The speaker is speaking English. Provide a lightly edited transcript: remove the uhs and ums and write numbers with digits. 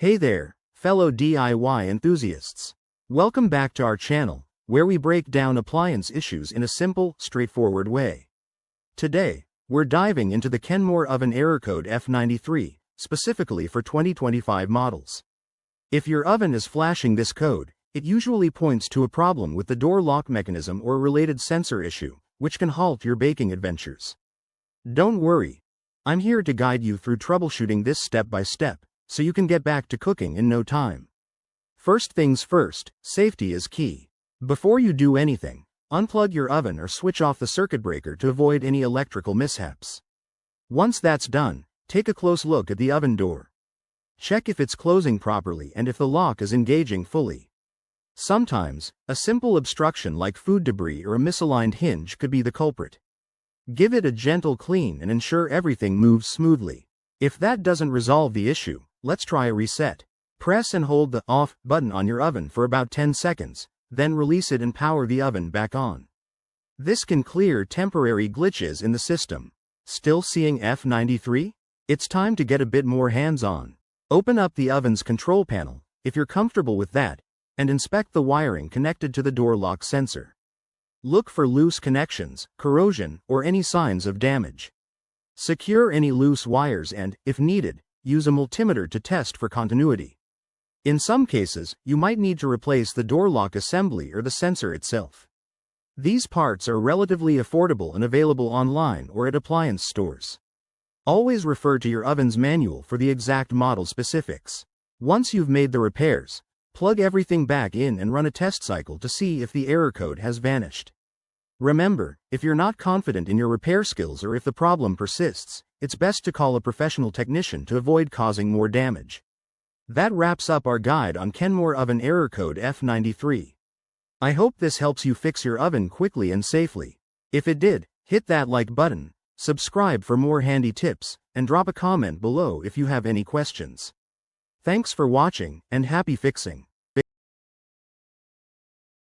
Hey there, fellow DIY enthusiasts. Welcome back to our channel, where we break down appliance issues in a simple, straightforward way. Today, we're diving into the Kenmore oven error code F93, specifically for 2025 models. If your oven is flashing this code, it usually points to a problem with the door lock mechanism or a related sensor issue, which can halt your baking adventures. Don't worry. I'm here to guide you through troubleshooting this step by step, so you can get back to cooking in no time. First things first, safety is key. Before you do anything, unplug your oven or switch off the circuit breaker to avoid any electrical mishaps. Once that's done, take a close look at the oven door. Check if it's closing properly and if the lock is engaging fully. Sometimes, a simple obstruction like food debris or a misaligned hinge could be the culprit. Give it a gentle clean and ensure everything moves smoothly. If that doesn't resolve the issue, let's try a reset. Press and hold the off button on your oven for about 10 seconds, then release it and power the oven back on. This can clear temporary glitches in the system. Still seeing F93? It's time to get a bit more hands-on. Open up the oven's control panel, if you're comfortable with that, and inspect the wiring connected to the door lock sensor. Look for loose connections, corrosion, or any signs of damage. Secure any loose wires and, if needed, use a multimeter to test for continuity. In some cases, you might need to replace the door lock assembly or the sensor itself. These parts are relatively affordable and available online or at appliance stores. Always refer to your oven's manual for the exact model specifics. Once you've made the repairs, plug everything back in and run a test cycle to see if the error code has vanished. Remember, if you're not confident in your repair skills or if the problem persists, it's best to call a professional technician to avoid causing more damage. That wraps up our guide on Kenmore oven error code F93. I hope this helps you fix your oven quickly and safely. If it did, hit that like button, subscribe for more handy tips, and drop a comment below if you have any questions. Thanks for watching, and happy fixing.